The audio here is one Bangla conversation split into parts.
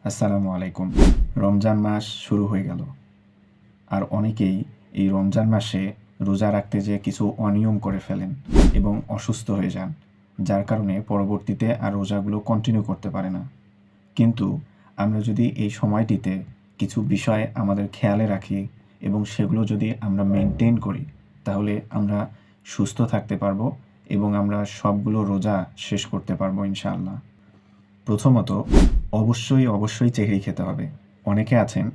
আসসালামু আলাইকুম। রমজান মাস শুরু হয়ে গেল। আর অনেকেই এই রমজান মাসে রোজা রাখতে যেয়ে কিছু অনিয়ম করে ফেলেন এবং অসুস্থ হয়ে যান, যার কারণে পরবর্তীতে আর রোজাগুলো কন্টিনিউ করতে পারে না। কিন্তু আমরা যদি এই সময়টিতে কিছু বিষয় আমাদের খেয়ালে রাখি এবং সেগুলো যদি আমরা মেনটেন করি, তাহলে আমরা সুস্থ থাকতে পারবো এবং আমরা সবগুলো রোজা শেষ করতে পারবো ইনশাআল্লাহ। প্রথমত, অবশ্যই চেহরি খেতে হবে। অনেকে আছেন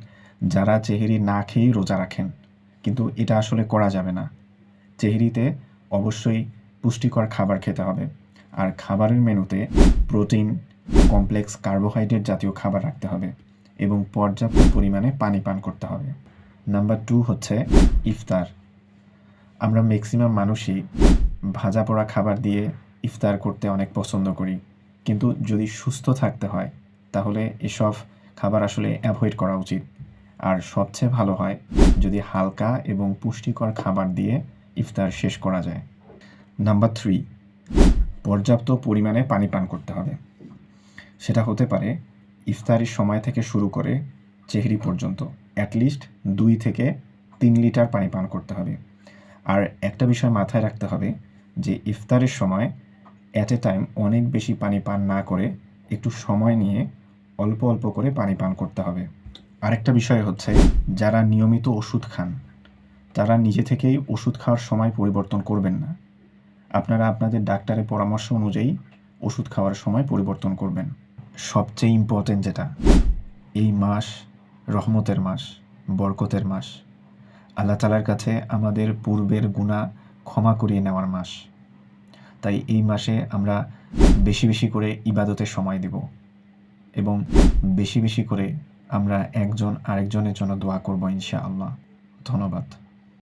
যারা চেহরি না খেয়েই রোজা রাখেন, কিন্তু এটা আসলে করা যাবে না। চেহরিতে অবশ্যই পুষ্টিকর খাবার খেতে হবে, আর খাবারের মেনুতে প্রোটিন, কমপ্লেক্স কার্বোহাইড্রেট জাতীয় খাবার রাখতে হবে এবং পর্যাপ্ত পরিমাণে পানি পান করতে হবে। নাম্বার 2 হচ্ছে ইফতার। আমরা ম্যাক্সিমাম মানুষই ভাজা পোড়া খাবার দিয়ে ইফতার করতে অনেক পছন্দ করি, কিন্তু যদি সুস্থ থাকতে হয় তাহলে এসব খাবার আসলে অ্যাভয়েড করা উচিত। আর সবচেয়ে ভালো হয় যদি হালকা এবং পুষ্টিকর খাবার দিয়ে ইফতার শেষ করা যায়। নাম্বার 3, পর্যাপ্ত পরিমাণে পানি পান করতে হবে। সেটা হতে পারে ইফতারির সময় থেকে শুরু করে সেহরি পর্যন্ত অ্যাটলিস্ট 2 থেকে 3 লিটার পানি পান করতে হবে। আর একটা বিষয় মাথায় রাখতে হবে যে ইফতারের সময় অ্যাট এ টাইম অনেক বেশি পানি পান না করে একটু সময় নিয়ে অল্প অল্প করে পানি পান করতে হবে। আরেকটা বিষয় হচ্ছে, যারা নিয়মিত ওষুধ খান তারা নিজে থেকেই ওষুধ খাওয়ার সময় পরিবর্তন করবেন না। আপনারা আপনাদের ডাক্তারের পরামর্শ অনুযায়ী ওষুধ খাওয়ার সময় পরিবর্তন করবেন। সবচেয়ে ইম্পর্টেন্ট যেটা, এই মাস রহমতের মাস, বরকতের মাস, আল্লাহ তাআলার কাছে আমাদের পূর্বের গুনাহ ক্ষমা করিয়ে নেওয়ার মাস। তাই এই মাসে আমরা বেশি বেশি করে ইবাদতে সময় দেব এবং বেশি বেশি করে আমরা একজন আরেকজনের জন্য দোয়া করব ইনশাআল্লাহ। ধন্যবাদ।